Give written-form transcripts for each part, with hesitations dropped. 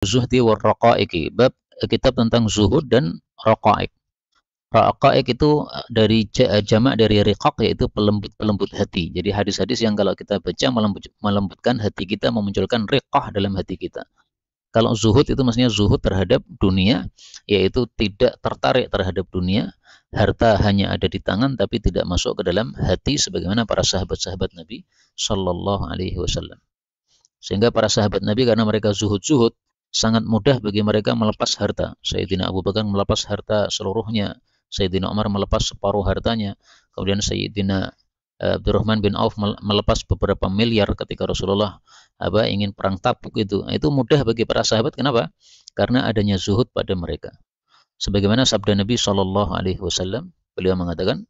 zuhdi war raqaiqi, bab kitab tentang zuhud dan raqaiq. Raqaiq itu dari jamak dari riqaq, yaitu pelembut-pelembut hati. Jadi hadis-hadis yang kalau kita baca melembutkan hati kita, memunculkan riqah dalam hati kita. Kalau zuhud itu maksudnya zuhud terhadap dunia, yaitu tidak tertarik terhadap dunia, harta hanya ada di tangan tapi tidak masuk ke dalam hati, sebagaimana para sahabat-sahabat Nabi Shallallahu Alaihi Wasallam. Sehingga para sahabat Nabi, karena mereka zuhud-zuhud, sangat mudah bagi mereka melepas harta. Sayyidina Abu Bakar melepas harta seluruhnya, Sayyidina Umar melepas separuh hartanya, kemudian Sayyidina Abdurrahman bin Auf melepas beberapa miliar ketika Rasulullah ingin perang Tabuk. Itu mudah bagi para sahabat. Kenapa? Karena adanya zuhud pada mereka. Sebagaimana sabda Nabi Shallallahu Alaihi Wasallam, beliau mengatakan,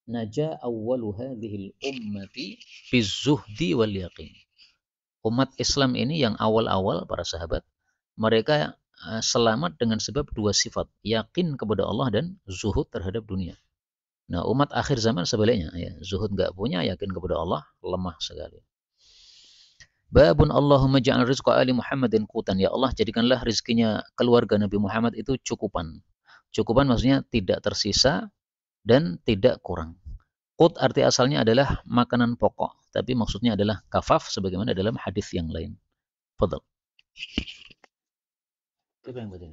Naja awwalu hadhil ummati bizuhdi wal yaqin. Umat Islam ini yang awal-awal para sahabat, mereka selamat dengan sebab dua sifat, yakin kepada Allah dan zuhud terhadap dunia. Nah, umat akhir zaman sebaliknya, ya, zuhud nggak punya, yakin kepada Allah lemah sekali. Babun Allahumma ja'al rizqa ali Muhammadin qutan. Ya Allah, jadikanlah rizkinya keluarga Nabi Muhammad itu cukupan. Cukupan maksudnya tidak tersisa dan tidak kurang. Qut arti asalnya adalah makanan pokok, tapi maksudnya adalah kafaf sebagaimana dalam hadis yang lain. Fadal. Siapa yang baca?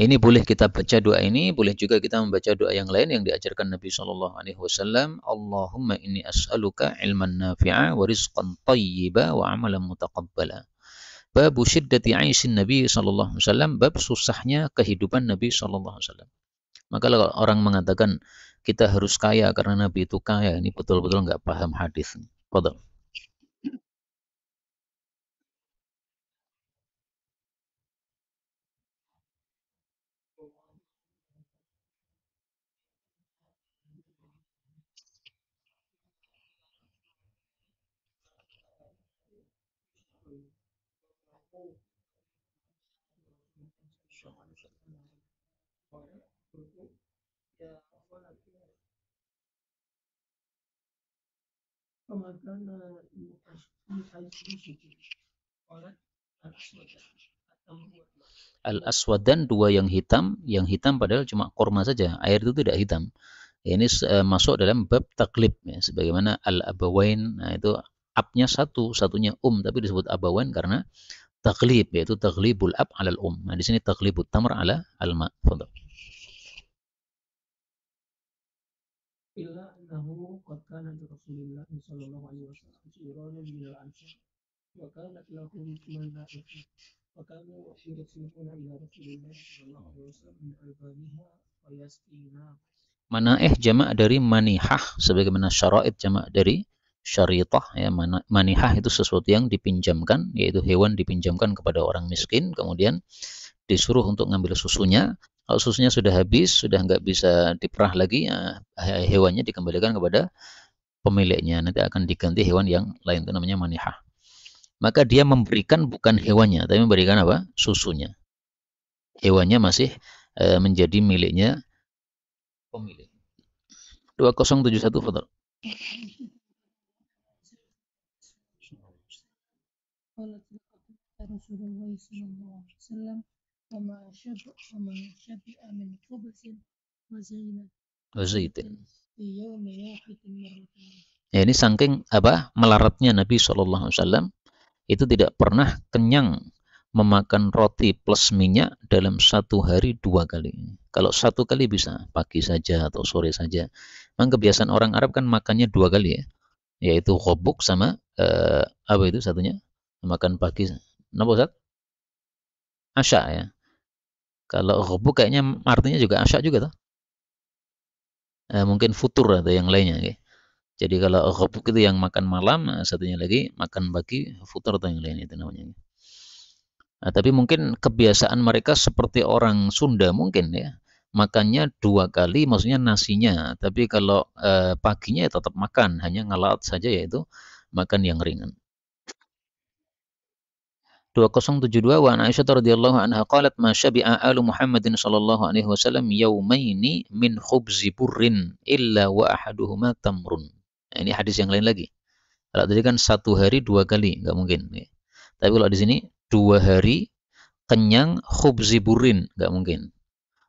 Ini boleh kita baca doa ini, boleh juga kita membaca doa yang lain yang diajarkan Nabi Shallallahu Alaihi Wasallam. Allahumma inni as'aluka ilman nafi'a wa rizqan tayyiba wa amalan mutaqabbala. Bab syiddati 'aisyin Nabi Shallallahu Alaihi Wasallam, bab susahnya kehidupan Nabi Shallallahu Alaihi Wasallam. Maka kalau orang mengatakan kita harus kaya karena Nabi itu kaya, ini betul-betul nggak paham hadis. Fadal. Al-aswadan, dua yang hitam padahal cuma korma saja, air itu tidak hitam. Ini masuk dalam bab taklib, ya, sebagaimana al-abawain. Nah, itu abnya satunya tapi disebut abawain karena taklib, yaitu taklibul ab alal Nah, di sini taklibut tamr ala al-ma. Fadal. Illa annahu qad kana li Rasulillah sallallahu alaihi wasallam jiranun min al-ansar wa kanat lahum mana'ih wa kanu yursiluna ila Rasulillah sallallahu alaihi wasallam min albaniha wa yasqina. Mana'ih jamak dari manihah, sebagaimana syara'id jamak dari syari'tah, ya. Manihah itu sesuatu yang dipinjamkan, yaitu hewan dipinjamkan kepada orang miskin, kemudian disuruh untuk ngambil susunya. Kalau susunya sudah habis, sudah nggak bisa diperah lagi, ya, hewannya dikembalikan kepada pemiliknya. Nanti akan diganti hewan yang lain, itu namanya manihah. Maka dia memberikan bukan hewannya, tapi memberikan apa? Susunya. Hewannya masih menjadi miliknya pemilik. 2071, Fadal. Rasulullah sallallahu alaihi wasallam ya, ini saking melaratnya Nabi Shallallahu Alaihi Wasallam, itu tidak pernah kenyang memakan roti plus minyak dalam satu hari 2 kali. Kalau 1 kali bisa pagi saja atau sore saja. Memang kebiasaan orang Arab kan makannya 2 kali, ya, yaitu khobuk sama apa itu satunya, makan pagi. Kenapa Ustaz? Asya, ya. Kalau khobuk kayaknya artinya juga asya juga tuh. Mungkin futur atau yang lainnya, ya. Jadi kalau khobuk itu yang makan malam, satunya lagi makan pagi, futur atau yang lain itu namanya. Nah, tapi mungkin kebiasaan mereka seperti orang Sunda mungkin, ya. Makannya 2 kali, maksudnya nasinya. Tapi kalau paginya ya tetap makan, hanya ngalaut saja, yaitu makan yang ringan. 2072 wa an Aisyah radhiyallahu anha qalat ma syabi'a alu Muhammadin sallallahu alaihi wasallam yaumaini min khubzi burrin illa wa ahaduhuma tamrun. Nah, ini hadis yang lain lagi. Kalau tadi kan 1 hari 2 kali, nggak mungkin. Tapi kalau di sini 2 hari kenyang khubzi burrin, nggak mungkin.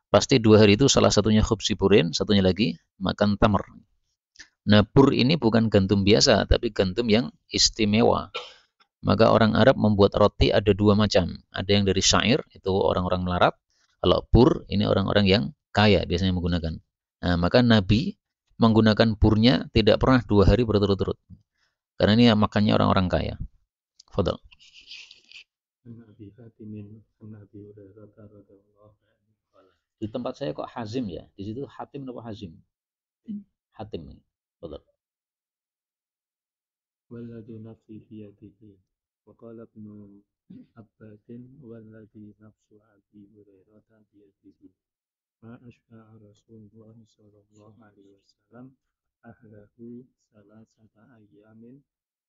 Pasti 2 hari itu salah satunya khubzi burrin, satunya lagi makan tamr. Nah, bur ini bukan gandum biasa, tapi gandum yang istimewa. Maka orang Arab membuat roti ada 2 macam. Ada yang dari syair, itu orang-orang melarat. Kalau bur, ini orang-orang yang kaya biasanya menggunakan. Nah, maka Nabi menggunakan burnya tidak pernah 2 hari berturut-turut. Karena ini makannya orang-orang kaya. Fadal. Di tempat saya kok Hazim ya? Di situ Hatim atau Hazim? Hatim. Fadal. Walladhi nafsi biyadihi wa qala ibnu Abbasin walladhi nafsu Abi Hurairah biyadihi ma asba'a Rasulullah sallallahu alaihi wasallam ahlahu salasata ayyamin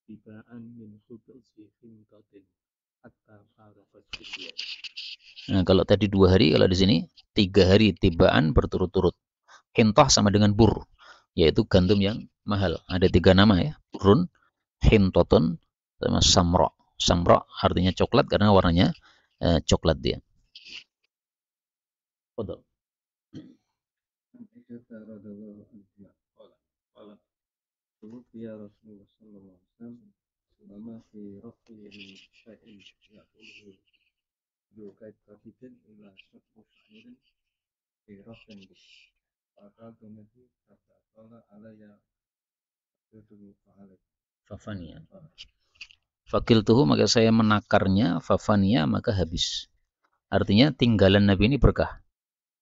tibaan min khubzi khimtatin hatta faraqat dunya. Nah, kalau tadi 2 hari, kalau di sini 3 hari tibaan berturut-turut. Hintah sama dengan bur, yaitu gandum yang mahal. Ada 3 nama ya, burun, hintotun, sama samro. Samro artinya coklat karena warnanya coklat dia. Betul. Ya Rasulullah sallallahu alaihi wasallam lama fi rafli syai'in yaqulu yuqad qafidan ila sab'u sha'irin fi raflin maka kemudian kata Allah alayya tutu fa'alai Fafania. Fakiltuhu, maka saya menakarnya, fafania, maka habis. Artinya tinggalan Nabi ini berkah.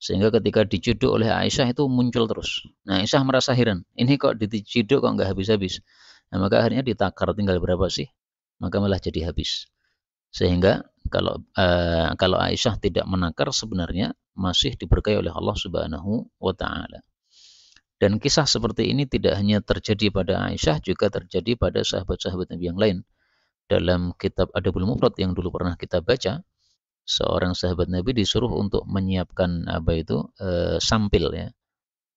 Sehingga ketika diciduk oleh Aisyah itu muncul terus. Nah, Aisyah merasa heran. Ini kok diciduk kok nggak habis-habis. Nah, maka akhirnya ditakar tinggal berapa sih? Maka malah jadi habis. Sehingga kalau Aisyah tidak menakar sebenarnya masih diberkahi oleh Allah Subhanahu wa taala. Dan kisah seperti ini tidak hanya terjadi pada Aisyah, juga terjadi pada sahabat-sahabat Nabi yang lain. Dalam kitab Adabul Mufrad yang dulu pernah kita baca, seorang sahabat Nabi disuruh untuk menyiapkan sampil ya.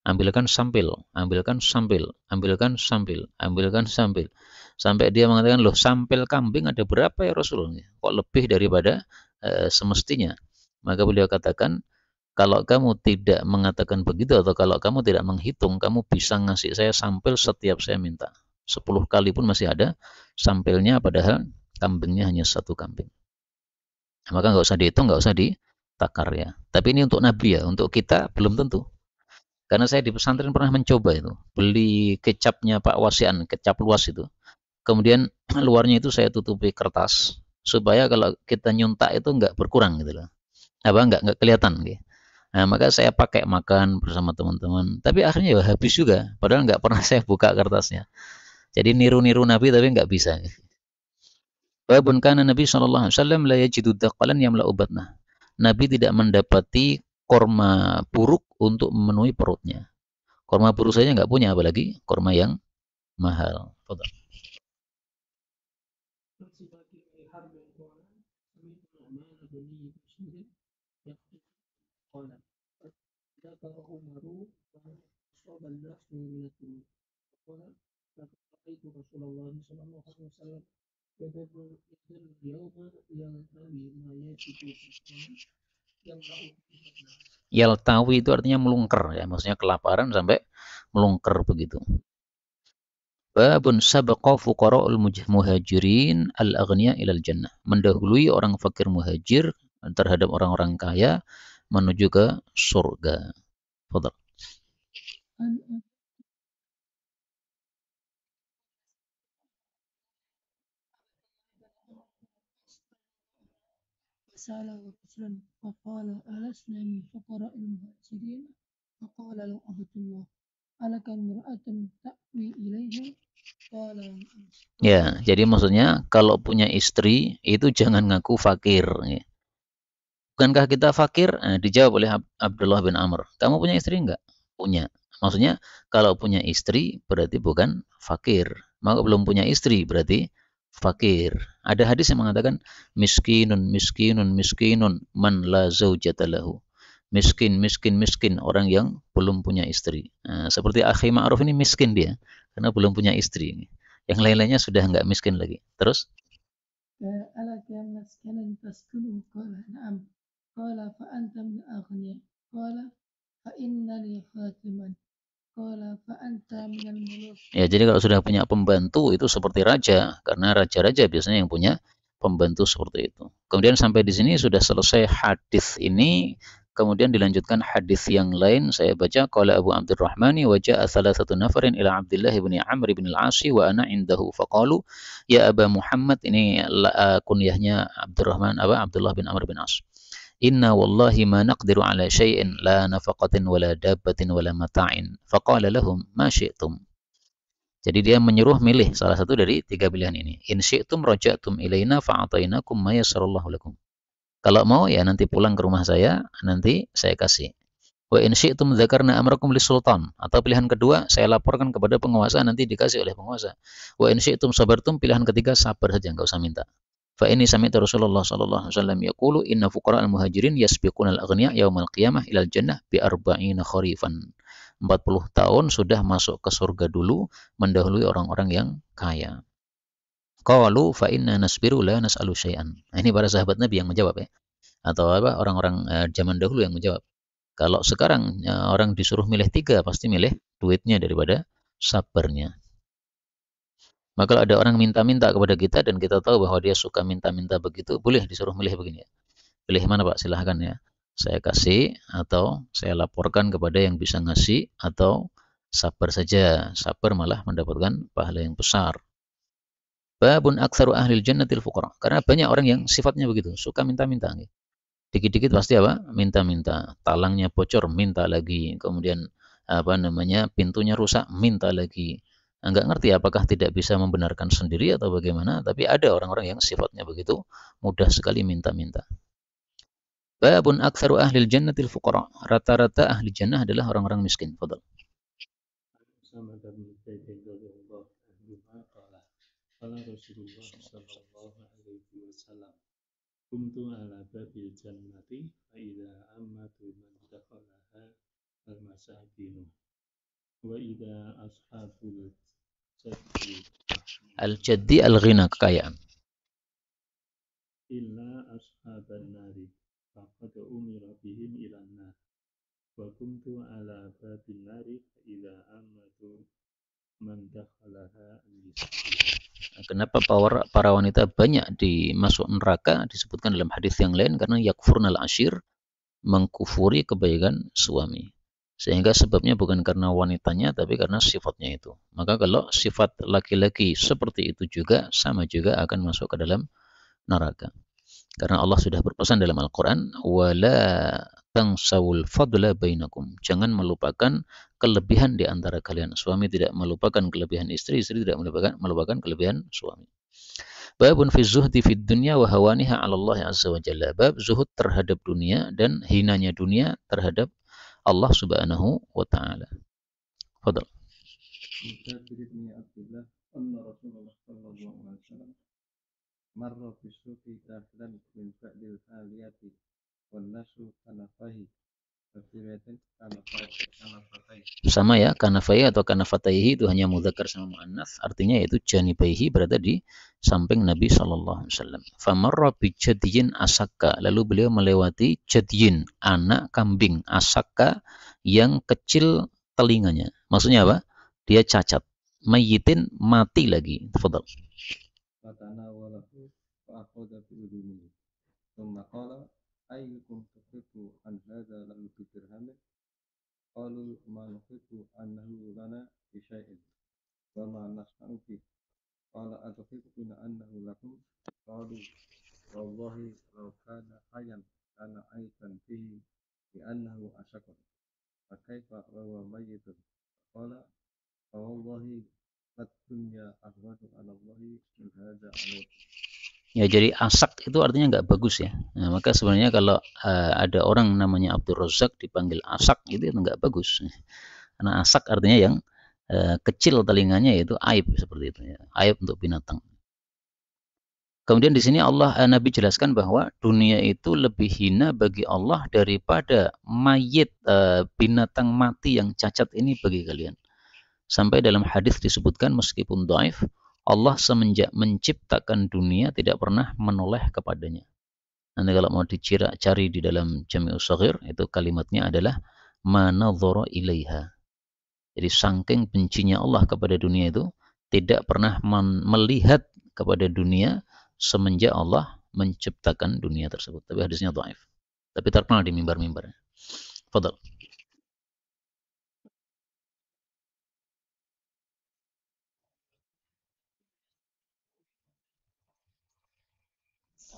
Ambilkan sampil, ambilkan sampil, ambilkan sampil, ambilkan sampil. Sampai dia mengatakan, loh sampil kambing ada berapa ya Rasulullah? Kok lebih daripada semestinya? Maka beliau katakan, kalau kamu tidak mengatakan begitu atau kalau kamu tidak menghitung, kamu bisa ngasih saya sampil setiap saya minta. 10 kali pun masih ada sampilnya, padahal kambingnya hanya 1 kambing. Maka nggak usah dihitung, nggak usah ditakar ya. Tapi ini untuk Nabi ya, untuk kita belum tentu. Karena saya di pesantren pernah mencoba itu, beli kecapnya Pak Wasian, kecap luas itu. Kemudian luarnya itu saya tutupi kertas, supaya kalau kita nyuntak itu nggak berkurang gitu loh. Nggak kelihatan gitu. Nah, maka saya pakai makan bersama teman-teman. Tapi akhirnya ya habis juga, padahal nggak pernah saya buka kertasnya. Jadi niru-niru Nabi tapi nggak bisa. Babun kana Nabi sallallahu alaihi wasallam la yajidu daqalan yamla'u batnah. Nabi tidak mendapati korma buruk untuk memenuhi perutnya. Korma buruk saja nggak punya, apalagi korma yang mahal. Fadal. Yaltawi itu artinya melungker ya, maksudnya kelaparan sampai melungker begitu. Babun sabaqa fuqara'ul muhajirin al-aghniya ilal jannah. Mendahului orang fakir muhajir terhadap orang-orang kaya menuju ke surga. Fadal. سأله رجلا فقال ألسنا من فقراء المهاجرين فقال له أهد الله ألك امرأة تأوي إليها قال ya, jadi maksudnya kalau punya istri itu jangan ngaku fakir ya. Bukankah kita fakir? Nah, dijawab oleh Abdullah bin Amr, kamu punya istri enggak? Punya. Maksudnya kalau punya istri berarti bukan fakir. Maka belum punya istri berarti fakir. Ada hadis yang mengatakan miskinun miskinun miskinun man la zaujata lahu. Miskin, miskin, miskin orang yang belum punya istri. Nah, seperti Akhi Ma'ruf ini miskin dia karena belum punya istri. Yang lain-lainnya sudah enggak miskin lagi. Terus ألك مسكنا تسكنه قال نعم قال فأنت من الأغنياء قال فإن لي خاتما قال فأنت من الملوك. Ya, jadi kalau sudah punya pembantu itu seperti raja, karena raja-raja biasanya yang punya pembantu seperti itu. Kemudian sampai di sini sudah selesai hadis ini, kemudian dilanjutkan hadis yang lain. Saya baca qala Abu Abdurrahmani wa ja'a thalathatu nafarin ila Abdullah bin Amr bin al-As wa ana indahu faqalu ya Aba Muhammad, ini kunyahnya Abdurrahman Abdullah bin Amr bin As. Inna wallahi ma naqdiru ala syai'in la nafaqatin wala dabbatin wala mata'in. Faqala lahum ma syi'tum. Jadi dia menyuruh milih salah satu dari tiga pilihan ini. In syi'tum raja'tum ilaina fa'atainakum ma yassarallahu lakum. Kalau mau ya nanti pulang ke rumah saya, nanti saya kasih. Wa in syi'tum dzakarna amrakum lisultan. Atau pilihan kedua, saya laporkan kepada penguasa, nanti dikasih oleh penguasa. Wa in syi'tum sabartum, pilihan ketiga sabar saja, enggak usah minta. Fa ini sami'tu Rasulullah sallallahu alaihi wasallam yaqulu inna fuqara'al muhajirin yasbiquna al-aghniya yaumal qiyamah ilal jannah bi arba'ina kharifan. 40 tahun sudah masuk ke surga dulu, mendahului orang-orang yang kaya. Qalu fa inna nasbiru la nas'alu syai'an. Nah, ini para sahabat Nabi yang menjawab ya. Atau apa orang-orang zaman dahulu yang menjawab. Kalau sekarang orang disuruh milih tiga, pasti milih duitnya daripada sabarnya. Maka kalau ada orang minta-minta kepada kita dan kita tahu bahwa dia suka minta-minta begitu, boleh disuruh milih begini ya. Pilih mana Pak? Silahkan ya. Saya kasih atau saya laporkan kepada yang bisa ngasih atau sabar saja. Sabar malah mendapatkan pahala yang besar. Babun aktsaru ahlil jannatil fuqara. Karena banyak orang yang sifatnya begitu, suka minta-minta. Dikit-dikit pasti apa? Minta-minta. Talangnya bocor, minta lagi. Kemudian pintunya rusak, minta lagi. Enggak ngerti apakah tidak bisa membenarkan sendiri atau bagaimana, tapi ada orang-orang yang sifatnya begitu, mudah sekali minta-minta. Babun aktsaru ahlil jannatil fuqara. Rata-rata ahli jannah adalah orang-orang miskin. Fadhal. Sama bin Zaid radhiyallahu anhu qala qala Rasulullah sallallahu alaihi wasallam kuntu ala babil jannati fa idza ammatu man dakhalaha al masakinu wa idza ashabul Al-jaddi al-ghina, kekayaan. Illa ashaban nari faqad umira bihim ilan nar wa kuntu ala babin nari fa idza ammatu man dakhalaha Kenapa para wanita banyak dimasuk neraka disebutkan dalam hadis yang lain karena yakfurnal ashir, mengkufuri kebaikan suami. Sehingga sebabnya bukan karena wanitanya tapi karena sifatnya itu. Maka kalau sifat laki-laki seperti itu juga sama juga akan masuk ke dalam neraka. Karena Allah sudah berpesan dalam Al-Qur'an, wala tangsawul fadla bainakum. Jangan melupakan kelebihan di antara kalian. Suami tidak melupakan kelebihan istri, istri tidak melupakan kelebihan suami. Babun fi zuhdi fid dunya wa hawaniha 'ala Allah azza wa jalla. Bab zuhud terhadap dunia dan hinanya dunia terhadap Allah Subhanahu wa taala. Fadal. Jabir bin Abdullah anna Rasulullah sallallahu alaihi wasallam marra fi suqi dakhilan min ba'dil haliyati wan nasu kanafahi. Sama ya, kanafai atau kanafataihi itu hanya mudzakkar sama muannats, artinya yaitu janibaihi, berada di samping Nabi sallallahu alaihi wasallam. Famarra bi jadyin asakka, lalu beliau melewati jadyin, anak kambing, asakka yang kecil telinganya. Maksudnya apa? Dia cacat. Mayyitin, mati lagi. Tafadhal. Fatana walahu fa akhadha bi udunihi. Thumma qala ayyukum tuhibu an hadha lam bidirhamin qalu ma nuhibu annahu lana bi syai'in wa ma nasma'u bi qala atuhibbuna annahu lakum qalu wallahi law kana hayyan kana aitan fihi bi annahu asaqat fa kaifa wa huwa mayyitun qala wallahi qad dunya ahwanu 'ala Allahi min hadha alaykum. Ya, jadi asak itu artinya nggak bagus ya. Nah, maka sebenarnya kalau ada orang namanya Abdul Razak dipanggil asak itu nggak bagus. Karena asak artinya yang kecil telinganya, yaitu aib seperti itu ya. Aib untuk binatang. Kemudian di sini Nabi jelaskan bahwa dunia itu lebih hina bagi Allah daripada mayit binatang mati yang cacat ini bagi kalian. Sampai dalam hadis disebutkan meskipun dhaif, Allah semenjak menciptakan dunia tidak pernah menoleh kepadanya. Nanti kalau mau dicari di dalam Jami'us Shaghir, itu kalimatnya adalah ma nadhara ilaiha. Jadi saking bencinya Allah kepada dunia itu, tidak pernah melihat kepada dunia semenjak Allah menciptakan dunia tersebut. Tapi hadisnya dhaif. Tapi terkenal di mimbar-mimbar. Fadal.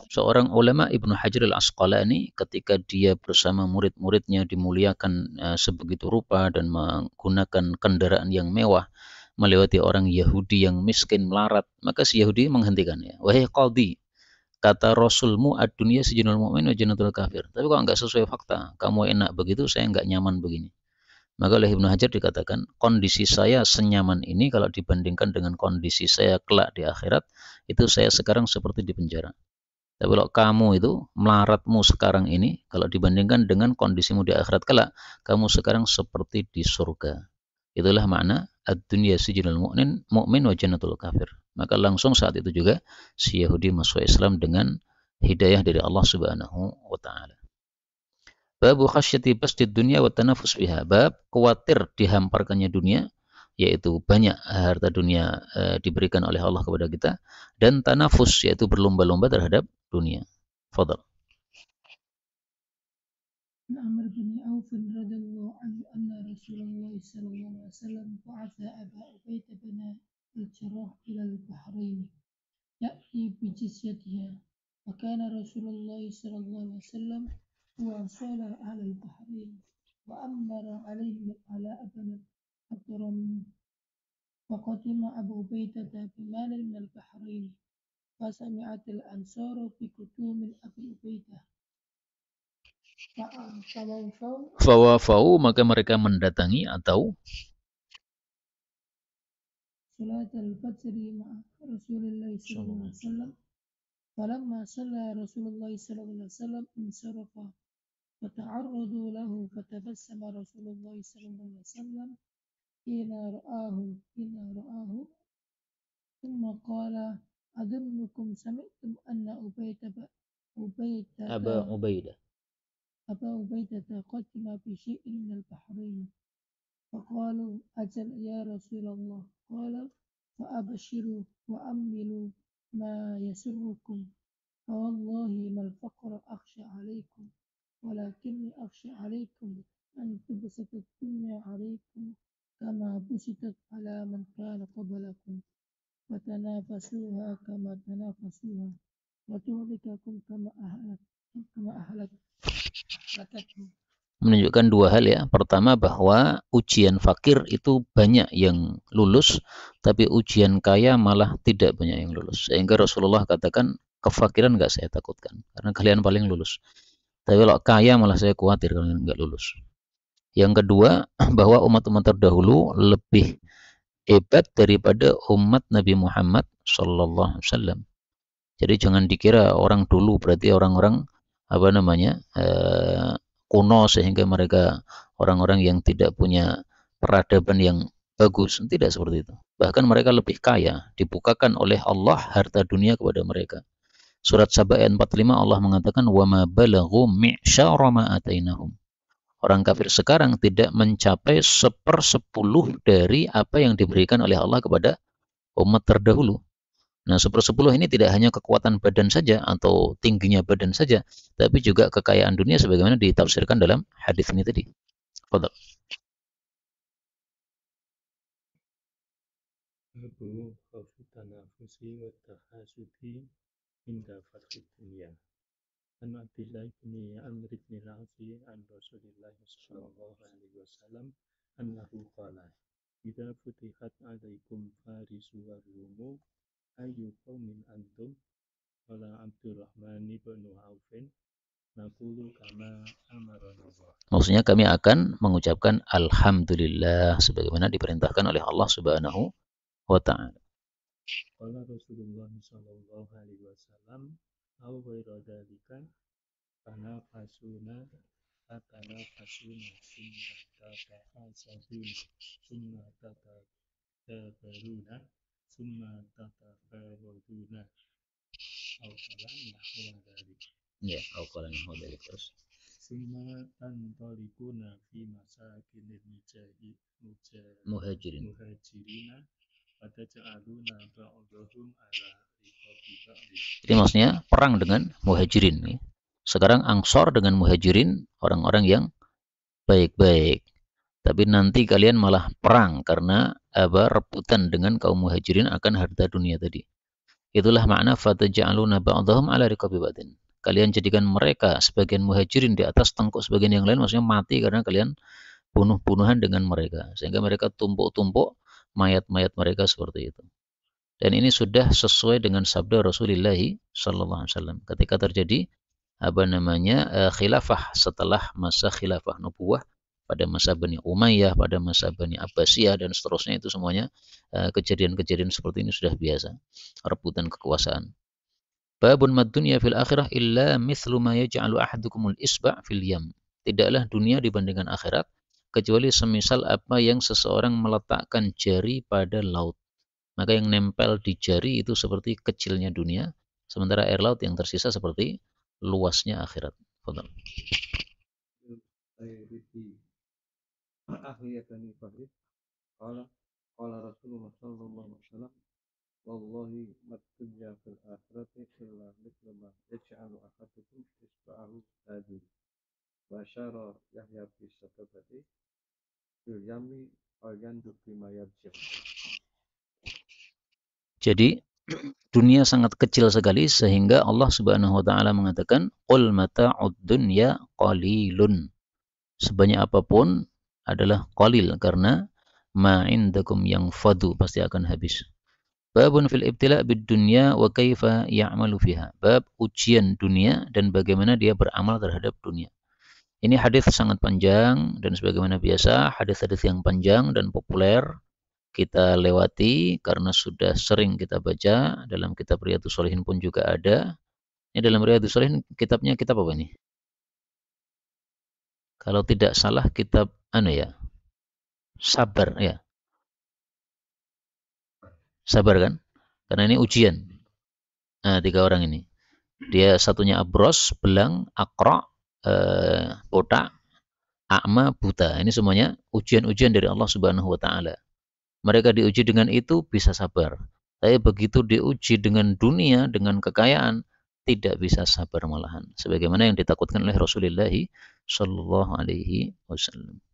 Seorang ulama Ibnu Hajar al-Asqalani ketika dia bersama murid-muridnya dimuliakan sebegitu rupa dan menggunakan kendaraan yang mewah melewati orang Yahudi yang miskin melarat, maka si Yahudi menghentikannya. Wahai qadhi, kata Rasulmu ad-dunya sijinul mu'min wa jannatul kafir. Tapi kok enggak sesuai fakta? Kamu enak begitu, saya enggak nyaman begini. Maka oleh Ibnu Hajar dikatakan, kondisi saya senyaman ini kalau dibandingkan dengan kondisi saya kelak di akhirat, itu saya sekarang seperti di penjara. Tapi kalau kamu itu melaratmu sekarang ini, kalau dibandingkan dengan kondisimu di akhirat kelak, kamu sekarang seperti di surga. Itulah makna ad-dunya sijinul mu'min wa jannatul kafir. Maka langsung saat itu juga si Yahudi masuk Islam dengan hidayah dari Allah Subhanahu wa taala. Bab khasyati basdid dunya wa tanafus biha. Bab khawatir dihamparkannya dunia, yaitu banyak harta dunia diberikan oleh Allah kepada kita, dan tanafus yaitu berlomba-lomba terhadap dunia. Fadal. عمرو بن عوف رضي الله عنه أن رسول الله صلى الله عليه وسلم بعث أبا عبيدة بن الجراح إلى البحرين يأتي بجزيتها وكان رسول الله صلى الله عليه وسلم هو صلى على البحرين وأمر عليهم العلاء بن الضرم وقدم أبو عبيدة بمال من البحرين فسمعت الأنصار بقدوم أبي عبيدة Fawafau, maka mereka mendatangi atau صلاة الفجر مع رسول الله صلى الله عليه وسلم فلما صلى رسول الله صلى الله عليه وسلم انصرف فتعرضوا له فتبسم رسول الله صلى الله عليه وسلم حين رآه ثم قال أظنكم سمعتم أن Aba Ubaidah أبا عبيدة قدم بشيء من البحرين فقالوا أجل يا رسول الله قال فأبشروا وأملوا ما يسركم فوالله ما الفقر أخشى عليكم ولكني أخشى عليكم أن تبسط الدنيا عليكم كما بسطت على من كان قبلكم وتنافسوها كما تنافسوها وتهلككم كما أهلكتكم. Menunjukkan dua hal ya. Pertama bahwa ujian fakir itu banyak yang lulus, tapi ujian kaya malah tidak banyak yang lulus. Sehingga Rasulullah katakan kefakiran nggak saya takutkan, karena kalian paling lulus. Tapi kalau kaya malah saya khawatir kalian nggak lulus. Yang kedua bahwa umat-umat terdahulu lebih hebat daripada umat Nabi Muhammad Sallallahu Alaihi Wasallam. Jadi jangan dikira orang dulu berarti orang-orang kuno sehingga mereka orang-orang yang tidak punya peradaban yang bagus. Tidak seperti itu. Bahkan mereka lebih kaya, dibukakan oleh Allah harta dunia kepada mereka. Surat Saba ayat 45 Allah mengatakan wa ma balaghu mi'syara ma atainahum. Orang kafir sekarang tidak mencapai 1/10 dari apa yang diberikan oleh Allah kepada umat terdahulu. Nah, 1/10 ini tidak hanya kekuatan badan saja atau tingginya badan saja, tapi juga kekayaan dunia sebagaimana ditafsirkan dalam hadis ini tadi. Fadal. Babu khawfi tanafusi wa tahasudi inda fathid dunya. An Abdillah bin Amr bin al-Asi an Rasulillah sallallahu alaihi wasallam annahu qala idza futihat alaikum farisu wa rumu ayyu qaumin antum wala Abdurrahman bin Aufin naqulu kama amarana Allah. Maksudnya kami akan mengucapkan alhamdulillah sebagaimana diperintahkan oleh Allah Subhanahu wa taala. Qala Rasulullah sallallahu alaihi wasallam au ghaira dzalika tanafasuna tanafasuna summa tatabaruna summa tatabaruna au kalam nahwa dzalik. Ya, au qala nahwa dzalik terus. Summa tantalikuna fi masakinil Muhajirin. muhajirina fataj'aluna ba'dahum ala riqabi ba'din. Jadi maksudnya perang dengan muhajirin. Sekarang Ansor dengan muhajirin, orang-orang yang baik-baik. Tapi nanti kalian malah perang karena rebutan dengan kaum muhajirin akan harta dunia tadi. Itulah makna fataj'aluna ba'dahum ala riqabi ba'din. Kalian jadikan mereka sebagian muhajirin di atas tengkuk sebagian yang lain, maksudnya mati karena kalian bunuh-bunuhan dengan mereka. Sehingga mereka tumpuk-tumpuk mayat-mayat mereka seperti itu. Dan ini sudah sesuai dengan sabda Rasulullah SAW ketika terjadi khilafah setelah masa khilafah nubuwah pada masa Bani Umayyah, pada masa Bani Abbasiyah dan seterusnya, itu semuanya kejadian-kejadian seperti ini sudah biasa, rebutan kekuasaan. Babun mad dunya fil akhirah illa mithlu ma yaj'alu ahadukumul isba' fil yam. Tidaklah dunia dibandingkan akhirat kecuali semisal apa yang seseorang meletakkan jari pada laut. Maka yang nempel di jari itu seperti kecilnya dunia, sementara air laut yang tersisa seperti luasnya akhirat. Fadhal. Akhiyatani fahid qala Rasulullah sallallahu alaihi wasallam wallahi mad-dunya fil akhirati illa mithlu ma yaj'alu ahadukum isba'ahu hadid wa syara Yahya bis sababati fil yami al yandu bima yarji'. Jadi dunia sangat kecil sekali sehingga Allah Subhanahu wa taala mengatakan qul mata'ud dunya qalilun. Sebanyak apapun adalah qalil karena ma indakum yang fadu pasti akan habis. Babun fil ibtila' bid dunya wa kaifa ya'malu fiha. Bab ujian dunia dan bagaimana dia beramal terhadap dunia. Ini hadis sangat panjang dan sebagaimana biasa hadis-hadis yang panjang dan populer kita lewati karena sudah sering kita baca. Dalam kitab Riyadhus Shalihin pun juga ada. Ini dalam Riyadhus Shalihin kitabnya kitab apa ini? Kalau tidak salah kitab Sabar ya. Sabar kan? Karena ini ujian. Nah, 3 orang ini. Dia satunya abros, belang, akra, botak, a'ma, buta. Ini semuanya ujian-ujian dari Allah Subhanahu wa taala. Mereka diuji dengan itu bisa sabar. Tapi begitu diuji dengan dunia, dengan kekayaan, tidak bisa sabar malahan. Sebagaimana yang ditakutkan oleh Rasulullah sallallahu alaihi wasallam.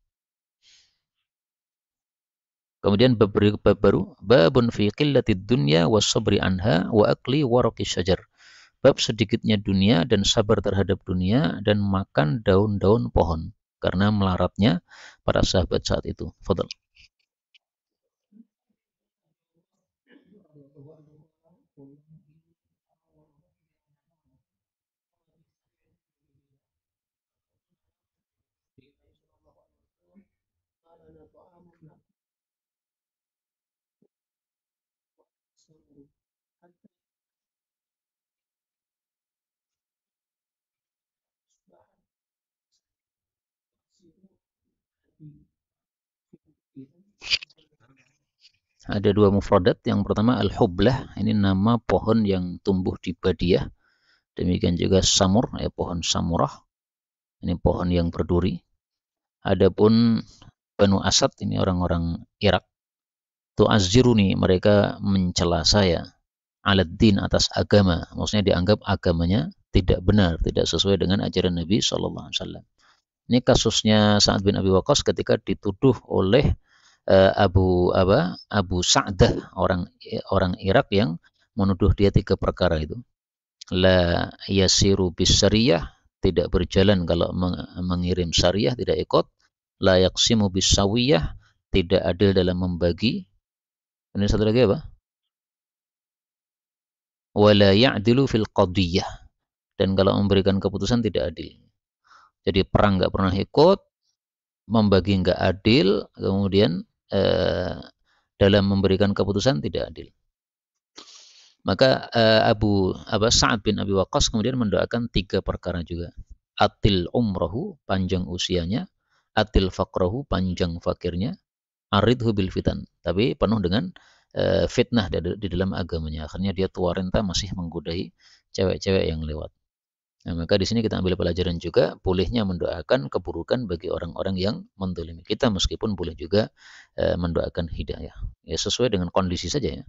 Kemudian bab baru, babun fi qillatid dunya was sabri anha wa akli waraqi syajar. Bab sedikitnya dunia dan sabar terhadap dunia dan makan daun-daun pohon karena melaratnya para sahabat saat itu. Fadhal. Ada 2 mufradat. Yang pertama al-hublah, ini nama pohon yang tumbuh di Badiah. Demikian juga samur, pohon samurah. Ini pohon yang berduri. Adapun Banu Asad, ini orang-orang Irak. Tu'azziruni, mereka mencela saya. Aladdin, atas agama. Maksudnya dianggap agamanya tidak benar, tidak sesuai dengan ajaran Nabi SAW. Ini kasusnya Sa'ad bin Abi Waqqas ketika dituduh oleh Abu Sa'dah, orang Irak yang menuduh dia 3 perkara itu. La yasiru bis sariyah, tidak berjalan kalau mengirim syariah, tidak ikut. La yaqsimu bis sawiyah, tidak adil dalam membagi. Ini satu lagi apa? Wala ya'dilu fil qadiyah, dan kalau memberikan keputusan tidak adil. Jadi perang nggak pernah ikut, membagi nggak adil, kemudian dalam memberikan keputusan tidak adil. Maka Sa'ad bin Abi Waqqas kemudian mendoakan 3 perkara juga. Atil umrahu, panjang usianya, atil faqrahu, panjang fakirnya, aridhu bil fitan. Tapi penuh dengan fitnah di dalam agamanya. Akhirnya dia tua renta masih menggodahi cewek-cewek yang lewat. Nah, maka di sini kita ambil pelajaran juga bolehnya mendoakan keburukan bagi orang-orang yang mendolimi kita, meskipun boleh juga mendoakan hidayah. Ya sesuai dengan kondisi saja ya.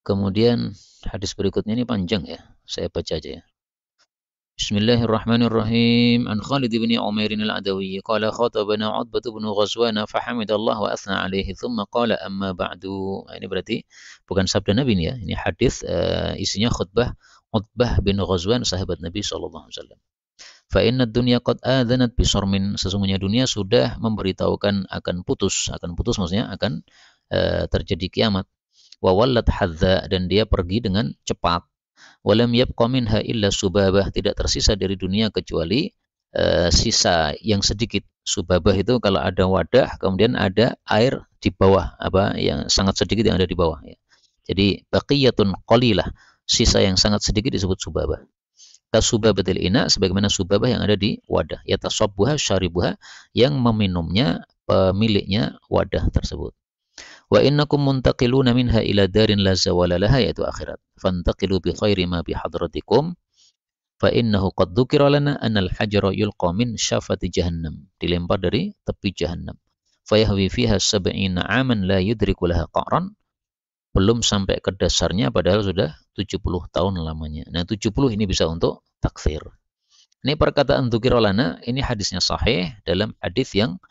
Kemudian hadis berikutnya ini panjang ya, saya baca aja ya. Bismillahirrahmanirrahim. An Khalid bin Umair al-Adawi qala khatabana Utbah bin Ghazwan fa hamidallah wa athna alaihi thumma qala amma ba'du. Ini berarti bukan sabda Nabi ini ya. Ini hadis isinya khutbah Utbah bin Ghazwan, sahabat Nabi sallallahu alaihi wasallam. Fa inna dunya qad adzanat bi sarmin. Sesungguhnya dunia sudah memberitahukan akan putus maksudnya akan terjadi kiamat. Wa wallat hadza, dan dia pergi dengan cepat. Walam yabqa minha illa subabah, tidak tersisa dari dunia kecuali sisa yang sedikit. Subabah itu kalau ada wadah kemudian ada air di bawah, yang sangat sedikit yang ada di bawah ya. Jadi baqiyatun qalilah, sisa yang sangat sedikit disebut subabah. Kasubabatil ina, sebagaimana subabah yang ada di wadah. Yatasabbuha syaribuha, yang meminumnya pemiliknya wadah tersebut. Wa innakum muntaqiluna minha ila darin la zawala laha, yaitu akhirat. Fantaqilu bi khairi ma bi hadratikum fa innahu qad dzukira lana anna al-hajara yulqa min syafati jahannam. Dilempar dari tepi jahannam. Fayahwi fiha 70 aman la yudriku laha qa'ran. Belum sampai ke dasarnya padahal sudah 70 tahun lamanya. Nah, 70 ini bisa untuk takfir. Ini perkataan dzukira lana, ini hadisnya sahih dalam hadis yang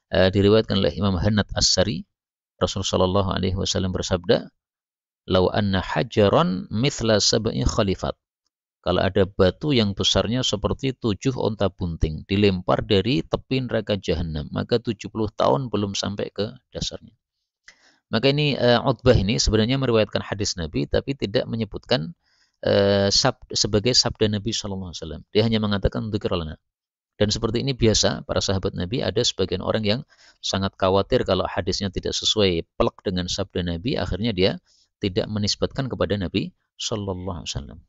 diriwayatkan oleh Imam Hanad As-Sari. Rasulullah Shallallahu Alaihi Wasallam bersabda, "Lau anna hajaran mithla sab'i khalifat." Kalau ada batu yang besarnya seperti 7 onta bunting dilempar dari tepi neraka jahanam, maka 70 tahun belum sampai ke dasarnya. Maka ini Utbah ini sebenarnya meriwayatkan hadis Nabi, tapi tidak menyebutkan sebagai sabda Nabi Shallallahu Alaihi Wasallam. Dia hanya mengatakan dzikra lana. Dan seperti ini biasa para sahabat Nabi, ada sebagian orang yang sangat khawatir kalau hadisnya tidak sesuai plek dengan sabda Nabi, akhirnya dia tidak menisbatkan kepada Nabi sallallahu alaihi wasallam.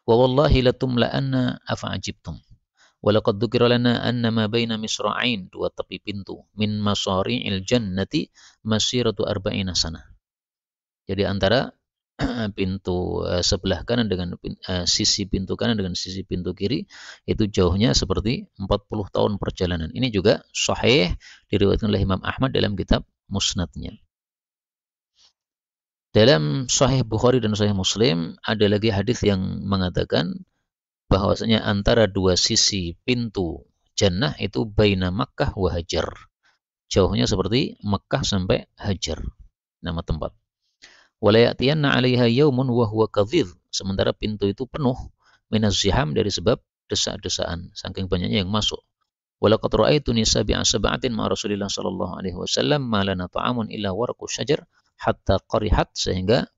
Wa wallahi latumla'anna afa'ajibtum. Wa laqad dzukira lana anna ma baina misra'ain, 2 tepi pintu, min masari'il jannati masiratu arba'ina sanah. Jadi antara pintu sebelah kanan dengan sisi pintu kanan dengan sisi pintu kiri itu jauhnya seperti 40 tahun perjalanan. Ini juga sahih diriwayatkan oleh Imam Ahmad dalam kitab Musnadnya. Dalam Sahih Bukhari dan Sahih Muslim ada lagi hadis yang mengatakan bahwasanya antara 2 sisi pintu jannah itu baina Makkah wa Hajar. Jauhnya seperti Makkah sampai Hajar, nama tempat. Walayatiyanna 'alaiha yaumun wa huwa kadhidh, sementara pintu itu penuh minaz ziham, dari sebab desak-desaan, saking banyaknya yang masuk. Walaqad ra'aitu nisabi'a sab'atin ma Rasulillah sallallahu alaihi wasallam ma lana ta'amun illa warqu syajar hatta qarihat, sehingga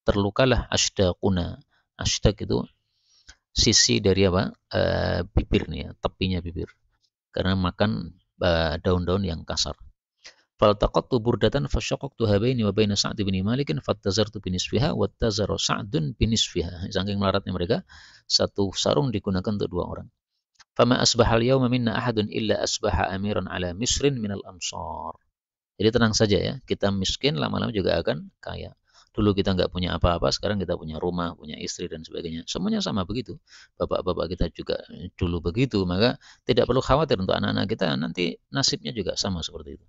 terlukalah ashdaquna. Ashdaq itu sisi dari bibir nih ya, tepinya bibir, karena makan daun-daun yang kasar. Faltaqattu burdatan fasyaqqaqtuha baini wa baina Sa'd bin Malik fattazartu binisfiha wattazara Sa'dun binisfiha. Saking melaratnya mereka, satu sarung digunakan untuk 2 orang. Fama asbahal yawma minna ahadun illa asbaha amiran ala misrin minal ansar. Jadi tenang saja ya, kita miskin lama-lama juga akan kaya. Dulu kita nggak punya apa-apa, sekarang kita punya rumah, punya istri dan sebagainya. Semuanya sama begitu. Bapak-bapak kita juga dulu begitu, maka tidak perlu khawatir untuk anak-anak kita, nanti nasibnya juga sama seperti itu.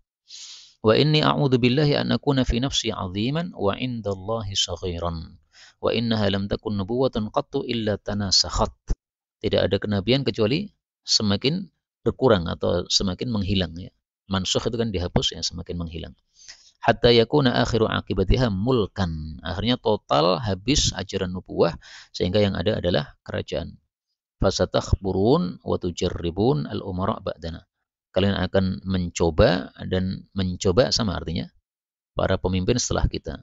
Wa inni a'udzu billahi an akuna fi nafsi 'aziman wa 'indallahi saghiran. Wa innaha lam takun nubuwatan qattu illa tanasakhat. Tidak ada kenabian kecuali semakin berkurang atau semakin menghilang ya. Mansukh itu kan dihapus ya, semakin menghilang. Hatta yakuna akhiru akibatiha mulkan. Akhirnya total habis ajaran nubuwah sehingga yang ada adalah kerajaan. Fasatakhburun wa tujarribun al-umara ba'dana. Kalian akan mencoba, dan mencoba sama artinya para pemimpin setelah kita.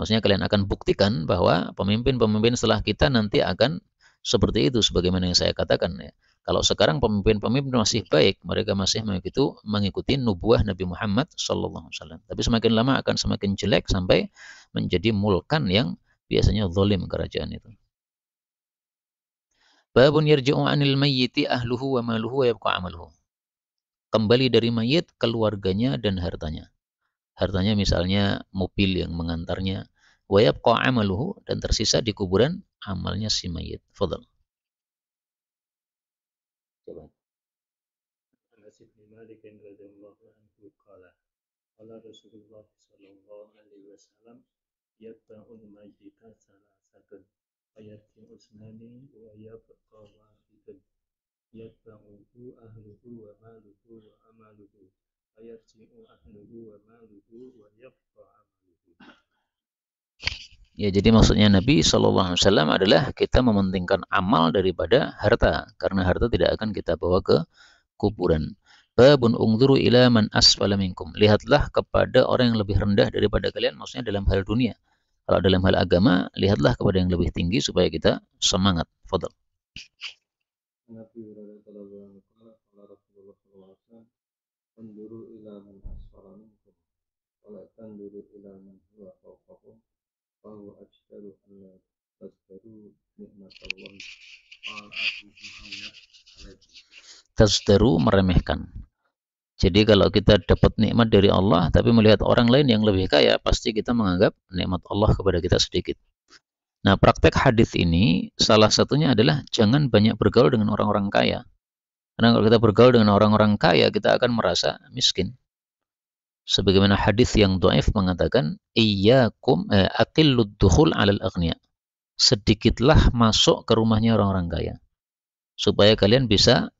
Maksudnya kalian akan buktikan bahwa pemimpin-pemimpin setelah kita nanti akan seperti itu sebagaimana yang saya katakan ya. Kalau sekarang pemimpin-pemimpin masih baik, mereka masih mengikuti nubuah Nabi Muhammad SAW. Tapi semakin lama akan semakin jelek sampai menjadi mulkan yang biasanya zalim kerajaan itu. Babun yarji'u 'anil mayyiti ahluhu wa maluhu wa yabqa 'amaluhu. Kembali dari mayit keluarganya dan hartanya. Hartanya misalnya mobil yang mengantarnya, wa yabqa 'amaluhu, dan tersisa di kuburan amalnya si mayit. Fadhal. Coba. Anas bin Malik radhiyallahu anhu qala qala Rasulullah sallallahu alaihi wasallam yatba'ul mayyita salasatun ayatun usnani wa yabqa wahidun yatba'uhu ahluhu wa maluhu wa amaluhu ayatun ahluhu wa maluhu wa yabqa amaluhu. Ya, jadi maksudnya Nabi SAW adalah kita mementingkan amal daripada harta, karena harta tidak akan kita bawa ke kuburan. Babun ungzuru ila man asfala minkum. Lihatlah kepada orang yang lebih rendah daripada kalian, maksudnya dalam hal dunia. Kalau dalam hal agama, lihatlah kepada yang lebih tinggi supaya kita semangat. Fadhal. Nabi radhiyallahu anhu qala Rasulullah sallallahu alaihi wasallam unduru ila man asfala minkum wa la tanduru ila man huwa fawqakum fa huwa ajdaru an la tazdaru ni'matallahi qala Abu Muhammad alaihi. Tazdaru, meremehkan. Jadi kalau kita dapat nikmat dari Allah tapi melihat orang lain yang lebih kaya, pasti kita menganggap nikmat Allah kepada kita sedikit. Nah, praktek hadis ini salah satunya adalah jangan banyak bergaul dengan orang-orang kaya. Karena kalau kita bergaul dengan orang-orang kaya, kita akan merasa miskin. Sebagaimana hadis yang dhaif mengatakan, iyyakum aqillud dukhul 'alal aghniya. Sedikitlah masuk ke rumahnya orang-orang kaya. Supaya kalian bisa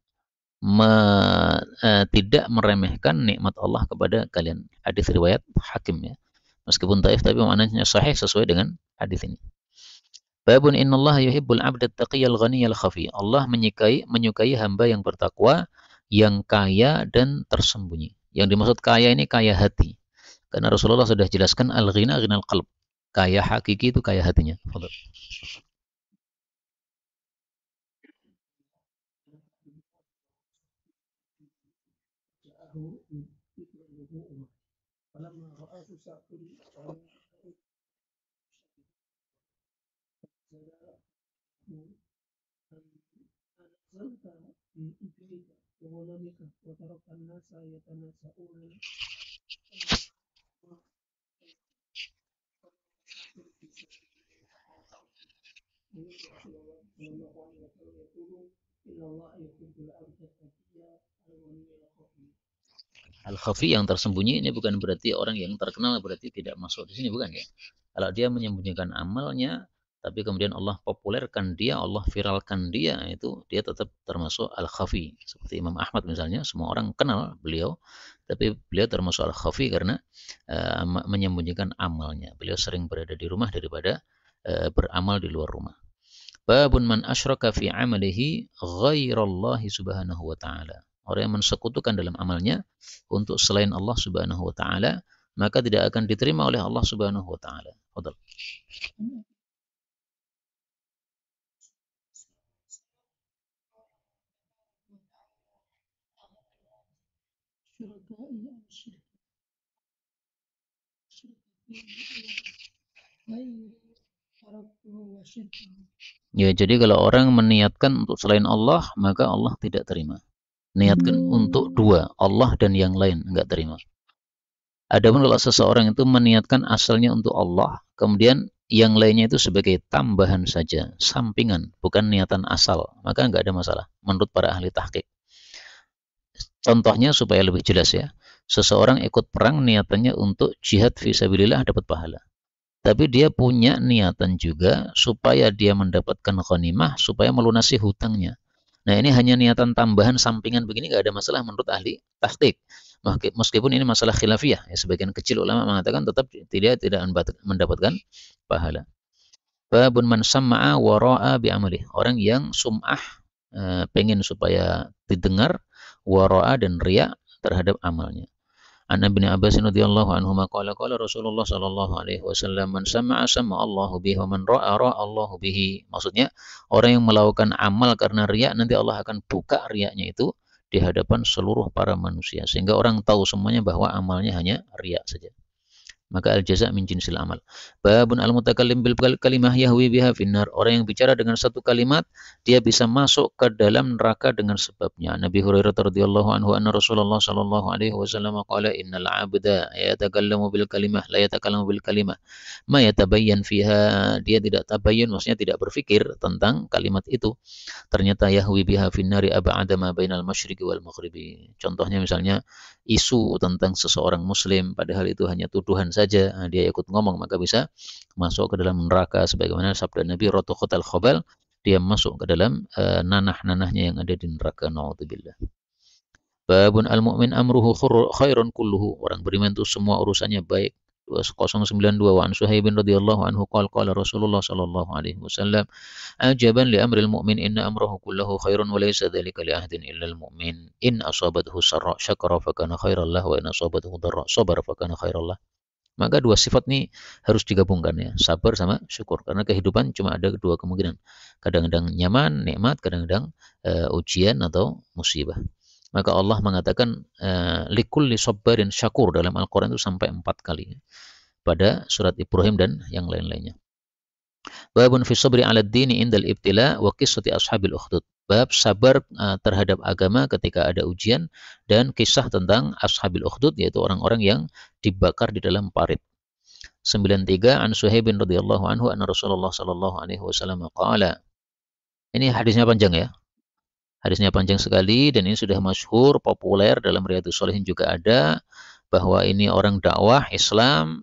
tidak meremehkan nikmat Allah kepada kalian. Hadis riwayat Hakim ya. Meskipun dhaif tapi maknanya sahih sesuai dengan hadis ini. Babun innallaha yuhibbul 'abda at-taqiyyal ghaniyal khafi. Allah menyukai hamba yang bertakwa, yang kaya dan tersembunyi. Yang dimaksud kaya ini kaya hati. Karena Rasulullah sudah jelaskan al-ghina ghinal qalb. Kaya hakiki itu kaya hatinya. Fadhil. Al-khafi yang tersembunyi ini bukan berarti orang yang terkenal berarti tidak masuk di sini, bukan ya. Kalau dia menyembunyikan amalnya tapi kemudian Allah populerkan dia, Allah viralkan dia, itu dia tetap termasuk al-khafi. Seperti Imam Ahmad misalnya, semua orang kenal beliau, tapi beliau termasuk al-khafi karena menyembunyikan amalnya. Beliau sering berada di rumah daripada beramal di luar rumah. Babun man asyraka fi amalihi ghairallahi subhanahu wa ta'ala. Orang yang mensekutukan dalam amalnya untuk selain Allah subhanahu wa ta'ala, maka tidak akan diterima oleh Allah subhanahu wa ta'ala. Fadal. Ya, jadi kalau orang meniatkan untuk selain Allah, maka Allah tidak terima. Niatkan untuk dua, Allah dan yang lain, enggak terima. Adapun kalau seseorang itu meniatkan asalnya untuk Allah, kemudian yang lainnya itu sebagai tambahan saja, sampingan, bukan niatan asal, maka enggak ada masalah menurut para ahli tahqiq. Contohnya supaya lebih jelas ya, seseorang ikut perang niatannya untuk jihad fisabilillah dapat pahala. Tapi dia punya niatan juga supaya dia mendapatkan ghanimah, supaya melunasi hutangnya. Nah, ini hanya niatan tambahan sampingan begini nggak ada masalah menurut ahli tahqiq. Meskipun ini masalah khilafiyah, ya, sebagian kecil ulama mengatakan tetap tidak mendapatkan pahala. Babun man sam'a wa ra'a bi amalih. Orang yang sum'ah pengen supaya didengar, wa ra'a dan riya terhadap amalnya. An Ibnu Abbas radhiyallahu anhuma qala qala Rasulullah sallallahu alaihi wasallam man sama'a sama Allahu bihi wa man ra'a ra'a Allahu bihi. Maksudnya orang yang melakukan amal karena riya nanti Allah akan buka riyanya itu di hadapan seluruh para manusia sehingga orang tahu semuanya bahwa amalnya hanya riya saja. Maka al-jaza' min jinsil amal. Babun al-mutakallim bil kalimah yahwi biha finnar. Orang yang bicara dengan satu kalimat, dia bisa masuk ke dalam neraka dengan sebabnya. Nabi Hurairah radhiyallahu anhu anna Rasulullah sallallahu alaihi wasallam qala innal 'abda yatakallamu bil kalimah la yatakallamu bil kalimah ma yatabayyan fiha. Dia tidak tabayyun, maksudnya tidak berpikir tentang kalimat itu. Ternyata yahwi biha finnari ab'ada ma bainal masyriqi wal maghribi. Contohnya misalnya isu tentang seseorang muslim padahal itu hanya tuduhan saja, dia ikut ngomong maka bisa masuk ke dalam neraka sebagaimana sabda Nabi rotuqatal khobal, dia masuk ke dalam nanah-nanahnya yang ada di neraka. Naudzubillah. Babun al-mu'min amruhu khairun kulluhu. Orang beriman itu semua urusannya baik. 2092 wa an Suhaibin radhiyallahu anhu qala Rasulullah sallallahu alaihi wasallam ajaban li amril mu'min inna amrahu kullahu khairun wa laysa dzalika li ahadin illa al mu'min in asabathu sarra syakara fa kana khairan lahu wa in asabathu dharra sabara fa kana khairan lahu. Maka dua sifat ini harus digabungkan ya, sabar sama syukur, karena kehidupan cuma ada dua kemungkinan, kadang-kadang nyaman nikmat, kadang-kadang ujian atau musibah. Maka Allah mengatakan likulli sabbarin syakur dalam Al-Quran itu sampai 4 kali pada surat Ibrahim dan yang lain-lainnya. Babun fi sabri 'ala ad-dini indal ibtila wa qissati ashabil ukhdud. Bab sabar terhadap agama ketika ada ujian dan kisah tentang ashabil ukhdud, yaitu orang-orang yang dibakar di dalam parit. 93 an Suhaibin radhiyallahu anhu anna Rasulullah sallallahu alaihi wasallam qala. Ini hadisnya panjang ya. Hadisnya panjang sekali dan ini sudah masyhur, populer dalam Riyadhus Shalihin juga ada, bahwa ini orang dakwah Islam,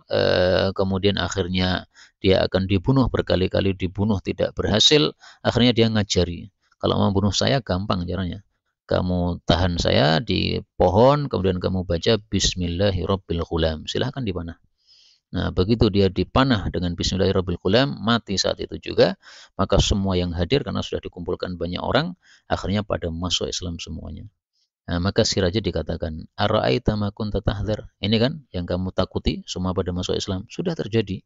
kemudian akhirnya dia akan dibunuh berkali-kali, dibunuh tidak berhasil, akhirnya dia ngajari. Kalau mau bunuh saya gampang caranya. Kamu tahan saya di pohon, kemudian kamu baca Bismillahirrabbilghulam, silahkan dipanah. Nah, begitu dia dipanah dengan Bismillahirrahmanirrahim, mati saat itu juga, maka semua yang hadir karena sudah dikumpulkan banyak orang, akhirnya pada masuk Islam semuanya. Nah, maka si raja dikatakan, Ara'aita ma kunta tahdhar. Ini kan yang kamu takuti, semua pada masuk Islam. Sudah terjadi.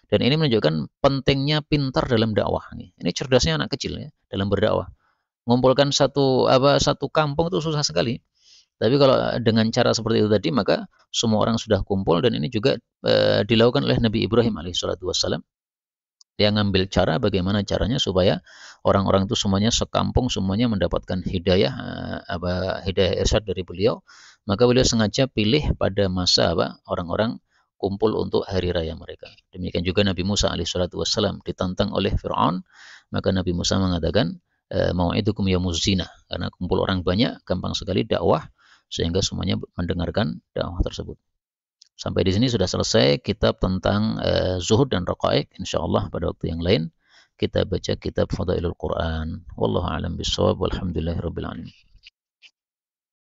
Dan ini menunjukkan pentingnya pintar dalam dakwah. Ini cerdasnya anak kecil ya, dalam berdakwah. Mengumpulkan satu kampung itu susah sekali. Tapi kalau dengan cara seperti itu tadi, maka semua orang sudah kumpul, dan ini juga dilakukan oleh Nabi Ibrahim alaihissalatu wassalam. Dia ngambil cara bagaimana caranya supaya orang-orang itu semuanya sekampung, semuanya mendapatkan hidayah, hidayah irsyad dari beliau. Maka beliau sengaja pilih pada masa orang-orang kumpul untuk hari raya mereka. Demikian juga Nabi Musa alaihissalatu wassalam ditantang oleh Fir'aun, maka Nabi Musa mengatakan, mau'idukum yaumuz zinah, karena kumpul orang banyak, gampang sekali dakwah, sehingga semuanya mendengarkan dakwah tersebut. Sampai di sini sudah selesai kitab tentang zuhud dan raqaiq. Insyaallah pada waktu yang lain kita baca kitab Fadailul Quran. Wallahu a'lam bishawab, walhamdulillahirabbil alamin.